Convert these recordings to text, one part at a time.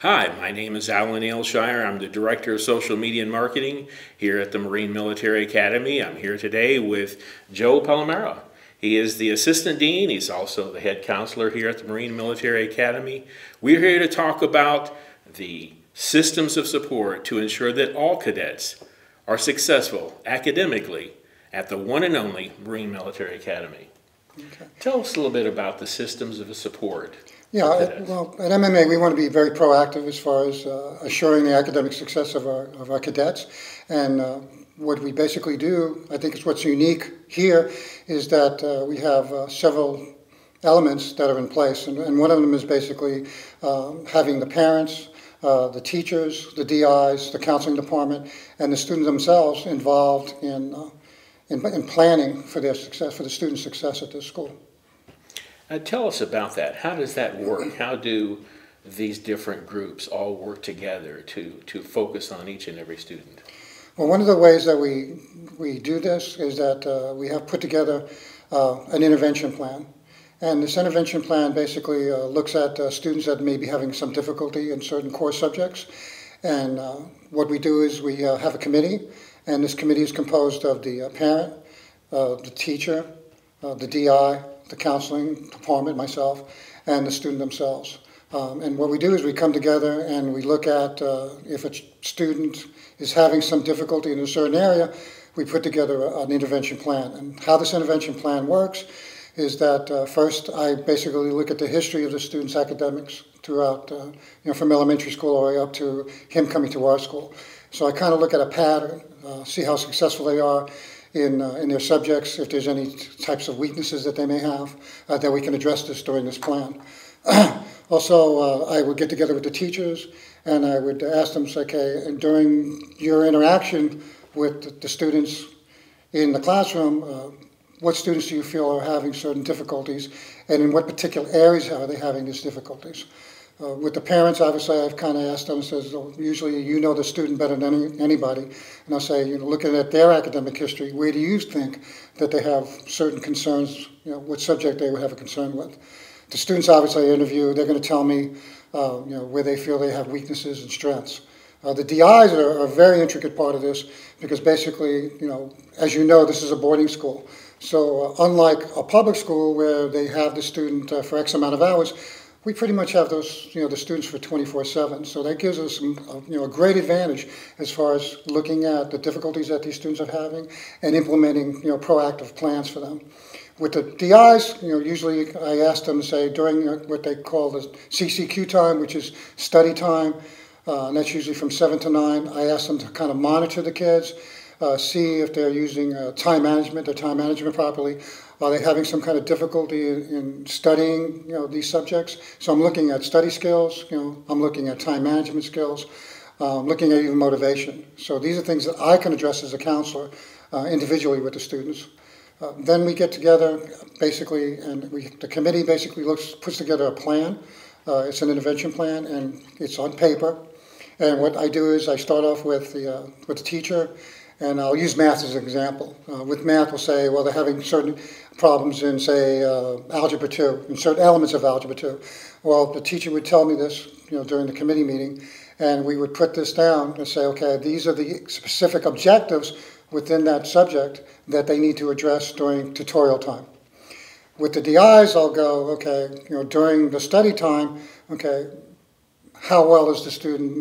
Hi, my name is Alan Ailshire. I'm the Director of Social Media and Marketing here at the Marine Military Academy. I'm here today with Joe Palamara. He is the Assistant Dean. He's also the Head Counselor here at the Marine Military Academy. We're here to talk about the systems of support to ensure that all cadets are successful academically at the one and only Marine Military Academy. Okay. Tell us a little bit about the systems of support. Yeah, well, at MMA we want to be very proactive as far as assuring the academic success of our cadets. And what we basically do, I think is what's unique here, is that we have several elements that are in place. And one of them is basically having the parents, the teachers, the DIs, the counseling department, and the students themselves involved in planning for their success, for the students' success at this school. Tell us about that. How does that work? How do these different groups all work together to focus on each and every student? Well, one of the ways that we do this is that we have put together an intervention plan. And this intervention plan basically looks at students that may be having some difficulty in certain core subjects. And what we do is we have a committee, and this committee is composed of the parent, the teacher, the DI, the counseling department, myself, and the student themselves. And what we do is we come together and we look at if a student is having some difficulty in a certain area, we put together an intervention plan. And how this intervention plan works is that first I basically look at the history of the student's academics throughout, from elementary school all the way up to him coming to our school. So I kind of look at a pattern, see how successful they are in their subjects, if there's any types of weaknesses that they may have, that we can address this during this plan. Also, I would get together with the teachers and I would ask them, okay, and during your interaction with the students in the classroom, what students do you feel are having certain difficulties, and in what particular areas are they having these difficulties? With the parents, obviously, I've kind of asked them, says, usually you know the student better than anybody, and I'll say, looking at their academic history, where do you think that they have certain concerns, what subject they would have a concern with? The students, obviously, I interview, they're going to tell me, where they feel they have weaknesses and strengths. The DIs are a very intricate part of this, because basically, as you know, this is a boarding school. So unlike a public school where they have the student for X amount of hours, we pretty much have those, the students for 24/7. So that gives us, a great advantage as far as looking at the difficulties that these students are having and implementing, proactive plans for them. With the DIs, usually I ask them to say during what they call the CCQ time, which is study time, and that's usually from 7 to 9. I ask them to kind of monitor the kids, see if they're using their time management properly. Are they having some kind of difficulty in studying, these subjects? So I'm looking at study skills, I'm looking at time management skills, looking at even motivation. So these are things that I can address as a counselor individually with the students. Then we get together basically, and the committee basically puts together a plan. It's an intervention plan, and it's on paper. And what I do is I start off with the teacher, and I'll use math as an example. With math, we'll say, well, they're having certain problems in, say, Algebra 2, in certain elements of Algebra 2. Well, the teacher would tell me this, during the committee meeting, and we would put this down and say, okay, these are the specific objectives within that subject that they need to address during tutorial time. With the DIs, I'll go, okay, during the study time, okay, how well is the student,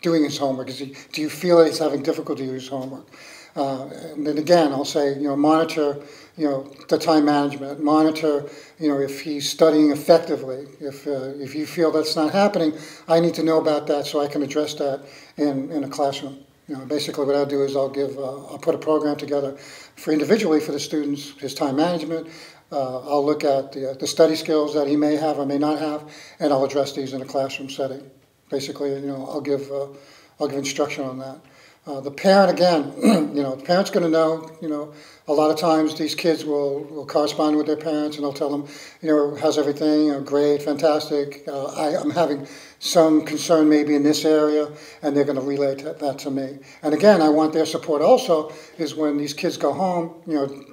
doing his homework? Do you feel that he's having difficulty with his homework? And then again, I'll say, monitor, the time management. Monitor, if he's studying effectively. If you feel that's not happening, I need to know about that so I can address that in a classroom. Basically what I'll do is I'll put a program together individually for the students, his time management. I'll look at the study skills that he may have or may not have, and I'll address these in a classroom setting. Basically, I'll give instruction on that. The parent, again, the parent's going to know, A lot of times these kids will correspond with their parents and they'll tell them, how's everything? Great, fantastic. I'm having some concern maybe in this area, and they're going to relay that to me. And again, I want their support also is when these kids go home,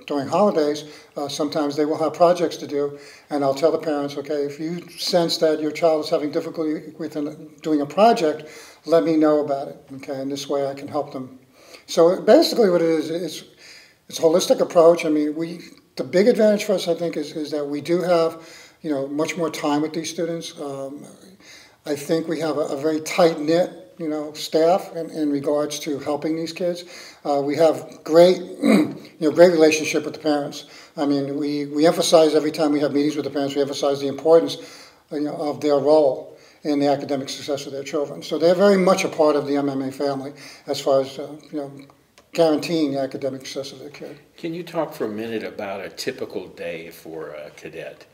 during holidays, sometimes they will have projects to do, and I'll tell the parents, okay, if you sense that your child is having difficulty with doing a project, let me know about it, okay, and this way I can help them. So basically what it is, it's a holistic approach. I mean, the big advantage for us, I think, is that we do have, much more time with these students. I think we have a very tight-knit, staff in regards to helping these kids. We have great, great relationship with the parents. I mean, we emphasize every time we have meetings with the parents, we emphasize the importance, of their role in the academic success of their children. So they're very much a part of the MMA family as far as, guaranteeing the academic success of their kid. Can you talk for a minute about a typical day for a cadet,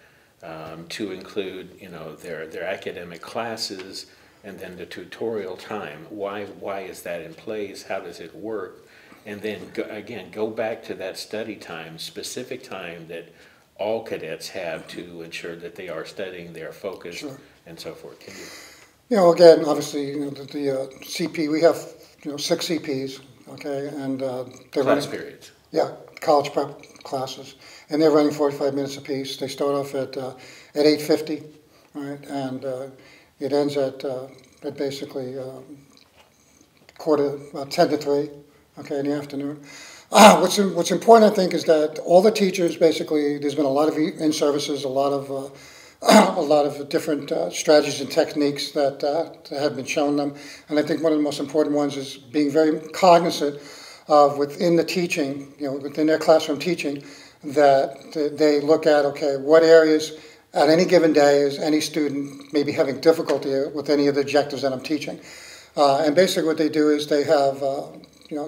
to include, their academic classes and then the tutorial time? Why is that in place? How does it work? And then go back to that study time, specific time that all cadets have to ensure that they are studying, they are focused, sure, and so forth. Can you? Again, obviously, the CP, we have 6 CPs. Okay, and they're class running periods. Yeah, college prep classes, and they're running 45 minutes apiece. They start off at 8:50, right, and it ends at basically 10 to 3, okay, in the afternoon. What's important, I think, is that all the teachers basically, there's been a lot of in-services, a lot of different strategies and techniques that have been shown them. And I think one of the most important ones is being very cognizant of within the teaching, within their classroom teaching, that they look at, okay, what areas at any given day is any student maybe having difficulty with any of the objectives that I'm teaching. And basically what they do is they have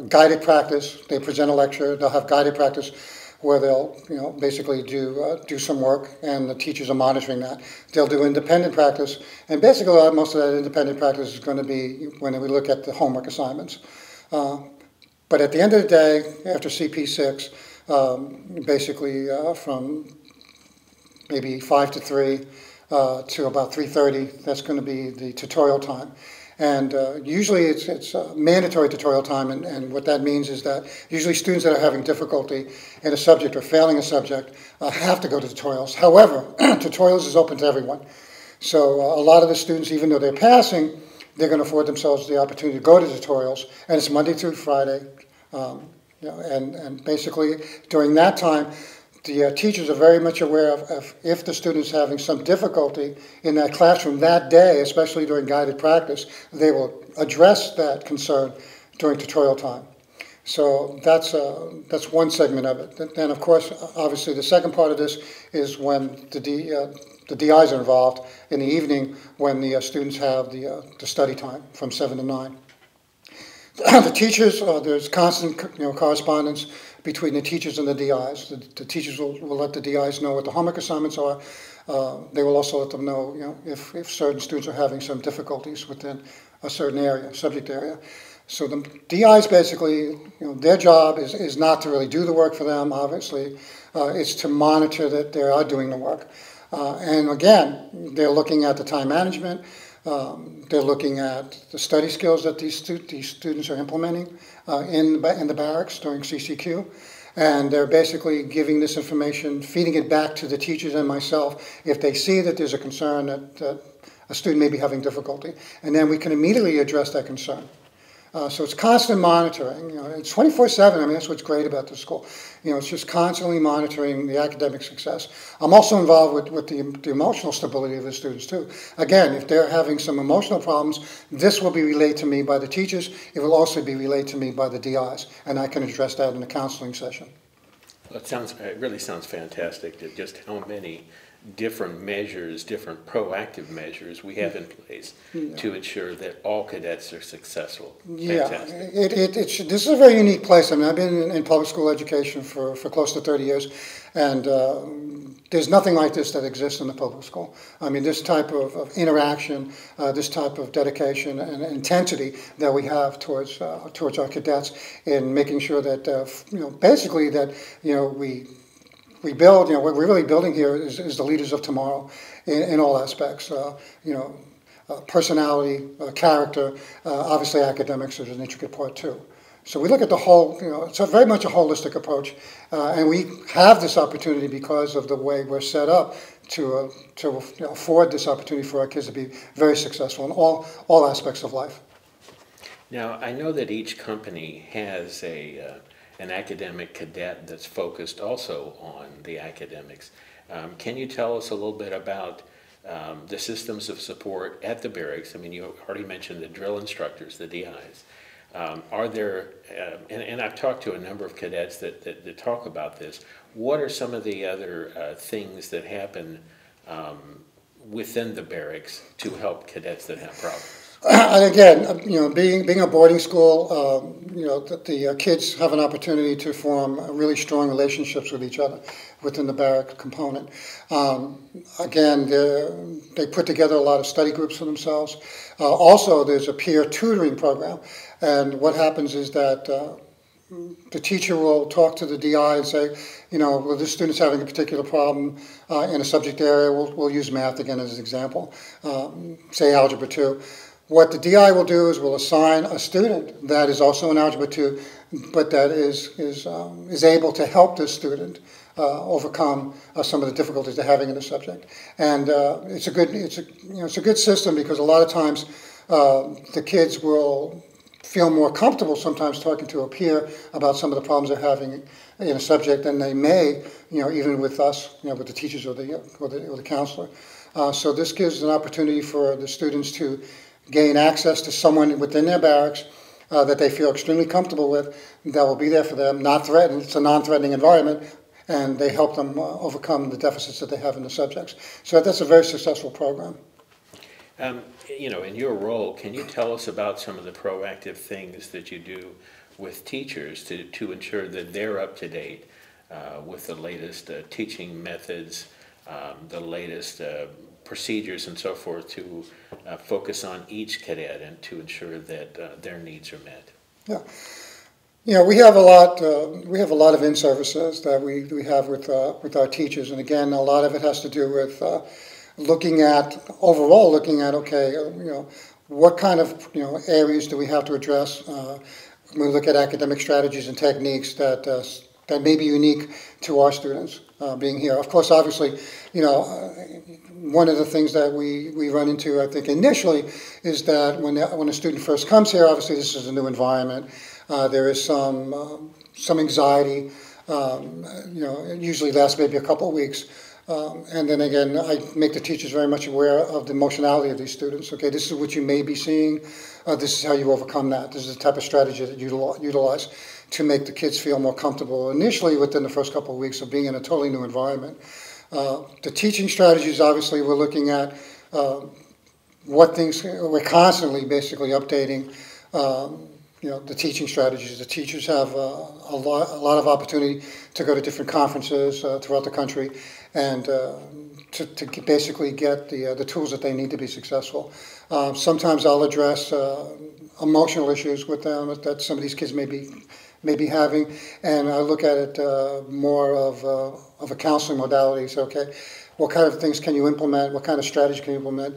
guided practice. They present a lecture. They'll have guided practice where they'll, basically do some work, and the teachers are monitoring that. They'll do independent practice, and basically most of that independent practice is going to be when we look at the homework assignments. But at the end of the day, after CP6, basically from maybe 5 to 3 to about 3:30, that's going to be the tutorial time. And usually it's mandatory tutorial time, and what that means is that usually students that are having difficulty in a subject or failing a subject have to go to tutorials. However, tutorials is open to everyone. So a lot of the students, even though they're passing, they're going to afford themselves the opportunity to go to tutorials, and it's Monday through Friday. And basically during that time, the teachers are very much aware of if the student's having some difficulty in that classroom that day, especially during guided practice, they will address that concern during tutorial time. So that's one segment of it. Then, of course, obviously the second part of this is when the DIs are involved in the evening when the students have the study time from 7 to 9. The teachers, there's constant correspondence between the teachers and the DIs. The teachers will let the DIs know what the homework assignments are. They will also let them know, if certain students are having some difficulties within a certain area, subject area. So the DIs basically, their job is not to really do the work for them, obviously. It's to monitor that they are doing the work. And again, they're looking at the time management. They're looking at the study skills that these students are implementing in the barracks during CCQ, and they're basically giving this information, feeding it back to the teachers and myself if they see that there's a concern that a student may be having difficulty, and then we can immediately address that concern. So it's constant monitoring. It's 24/7. I mean, that's what's great about the school. It's just constantly monitoring the academic success. I'm also involved with the emotional stability of the students too. Again, if they're having some emotional problems, this will be relayed to me by the teachers. It will also be relayed to me by the DIs, and I can address that in a counseling session. Well, it really sounds fantastic. Just how many different measures, different proactive measures we have in place to ensure that all cadets are successful. Yeah, Fantastic. this is a very unique place. I mean, I've been in public school education for close to 30 years, and there's nothing like this that exists in the public school. I mean, this type of interaction, this type of dedication and intensity that we have towards our cadets in making sure that, basically that, we build, what we're really building here is the leaders of tomorrow in all aspects. Personality, character, obviously academics is an intricate part too. So we look at the whole, it's very much a holistic approach, and we have this opportunity because of the way we're set up to afford this opportunity for our kids to be very successful in all aspects of life. Now, I know that each company has an academic cadet that's focused also on the academics. Can you tell us a little bit about the systems of support at the barracks? I mean, you already mentioned the drill instructors, the DIs. Are there, and I've talked to a number of cadets that talk about this, what are some of the other things that happen within the barracks to help cadets that have problems? And again, being a boarding school, the kids have an opportunity to form really strong relationships with each other within the barrack component. Again, they put together a lot of study groups for themselves. Also, there's a peer tutoring program, and what happens is that the teacher will talk to the DI and say, well, this student's having a particular problem in a subject area. We'll use math again as an example, say Algebra 2. What the DI will do is will assign a student that is also in Algebra 2, but that is able to help this student overcome some of the difficulties they're having in the subject. And it's a good system because a lot of times the kids will feel more comfortable sometimes talking to a peer about some of the problems they're having in a subject than they may, even with us, with the teachers or the counselor. So this gives an opportunity for the students to gain access to someone within their barracks that they feel extremely comfortable with, that will be there for them, not threatened. It's a non-threatening environment, and they help them overcome the deficits that they have in the subjects. So that's a very successful program. In your role, can you tell us about some of the proactive things that you do with teachers to ensure that they're up to date with the latest teaching methods, the latest procedures and so forth to focus on each cadet and to ensure that their needs are met? Yeah. We have a lot. We have a lot of in-services that we have with our teachers, and again, a lot of it has to do with looking at okay, what kind of areas do we have to address. We look at academic strategies and techniques that may be unique to our students being here. Of course, obviously, one of the things that we run into, I think, initially is that when a student first comes here, obviously this is a new environment. There is some anxiety. It usually lasts maybe a couple of weeks. And then again, I make the teachers very much aware of the emotionality of these students. Okay, this is what you may be seeing. This is how you overcome that. This is the type of strategy that you utilize to make the kids feel more comfortable initially within the first couple of weeks of being in a totally new environment. The teaching strategies, obviously, we're looking at what things, we're constantly basically updating the teaching strategies. The teachers have a lot of opportunity to go to different conferences throughout the country and to basically get the tools that they need to be successful. Sometimes I'll address emotional issues with them that some of these kids may be having, and I look at it more of a counseling modality. So, okay, what kind of things can you implement? What kind of strategy can you implement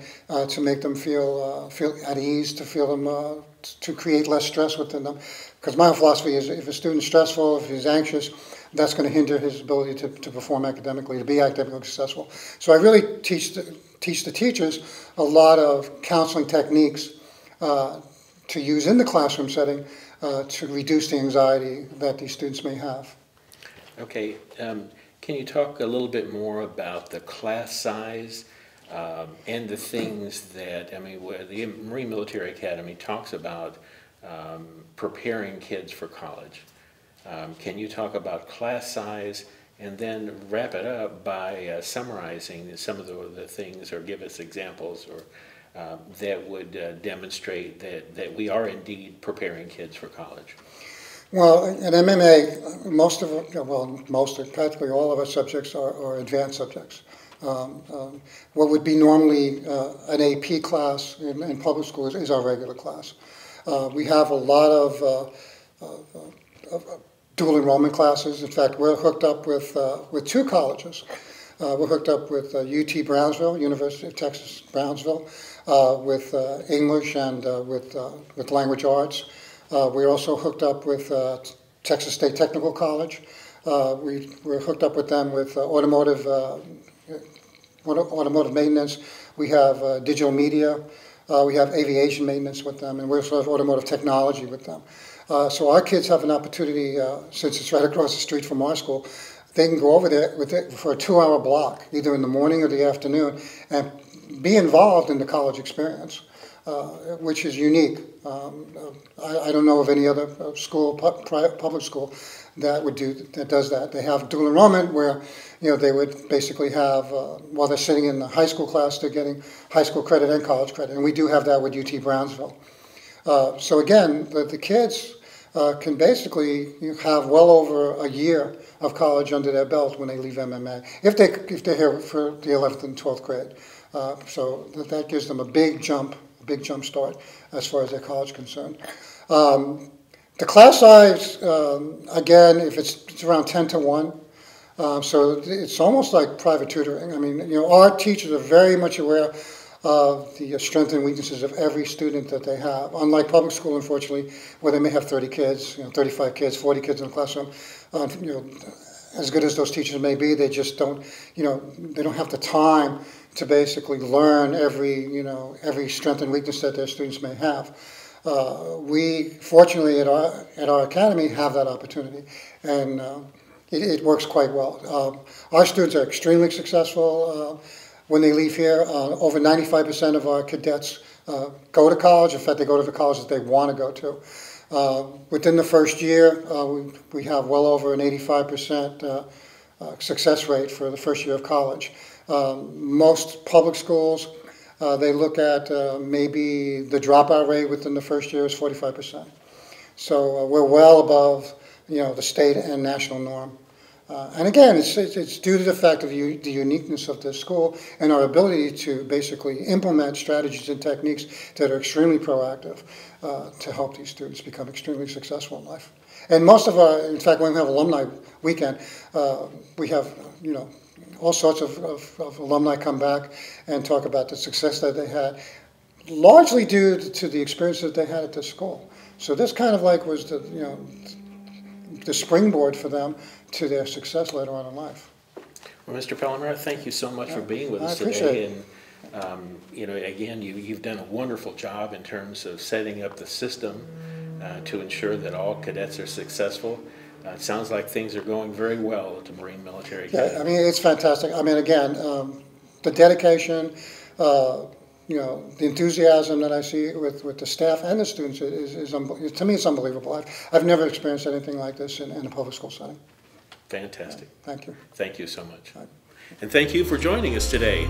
to make them feel at ease, to feel them to create less stress within them? Because my philosophy is, if a student's stressful, if he's anxious, that's going to hinder his ability to perform academically, to be academically successful. So I really teach the teachers a lot of counseling techniques to use in the classroom setting to reduce the anxiety that these students may have. Okay, can you talk a little bit more about the class size and the things that, the Marine Military Academy talks about preparing kids for college. Can you talk about class size and then wrap it up by summarizing some of the things, or give us examples, or that would demonstrate that we are indeed preparing kids for college. Well, in MMA, practically all of our subjects are advanced subjects. What would be normally an AP class in public schools is our regular class. We have a lot of dual enrollment classes. In fact, we're hooked up with two colleges. We're hooked up with UT Brownsville, University of Texas Brownsville, with English and with language arts. We're also hooked up with Texas State Technical College. We're hooked up with them with automotive maintenance. We have digital media. We have aviation maintenance with them, and we also have automotive technology with them. So our kids have an opportunity, since it's right across the street from our school, they can go over there for a 2-hour block, either in the morning or the afternoon, and be involved in the college experience, which is unique. I don't know of any other school, public school, that does that. They have dual enrollment where, they would basically have, while they're sitting in the high school class, they're getting high school credit and college credit, and we do have that with UT Brownsville. So again, the kids can basically have well over a year of college under their belt when they leave MMA, if they're here for the 11th and 12th grade. So that gives them a big jump start as far as their college is concerned. The class size, again, if it's around 10 to 1, so it's almost like private tutoring. I mean, our teachers are very much aware of the strengths and weaknesses of every student that they have. Unlike public school, unfortunately, where they may have 30 kids, 35 kids, 40 kids in a classroom, as good as those teachers may be, they just don't, they don't have the time to basically learn every strength and weakness that their students may have. We, fortunately, at our academy have that opportunity, and it works quite well. Our students are extremely successful. When they leave here, over 95% of our cadets go to college. In fact, they go to the college that they want to go to. Within the first year, we have well over an 85% success rate for the first year of college. Most public schools, they look at maybe the dropout rate within the first year is 45%. So we're well above the state and national norm. And again, it's due to the fact of the uniqueness of this school and our ability to basically implement strategies and techniques that are extremely proactive to help these students become extremely successful in life. And most of in fact, when we have alumni weekend, we have, all sorts of alumni come back and talk about the success that they had, largely due to the experience that they had at this school. So this kind of was the springboard for them to their success later on in life. Well, Mr. Palamara, thank you so much for being with us today. And again, you've done a wonderful job in terms of setting up the system to ensure that all cadets are successful. It sounds like things are going very well at the Marine Military Academy. Yeah, I mean, it's fantastic. I mean, again, the dedication, the enthusiasm that I see with the staff and the students is to me, it's unbelievable. I've never experienced anything like this in a public school setting. Fantastic. Thank you. Thank you so much. And thank you for joining us today.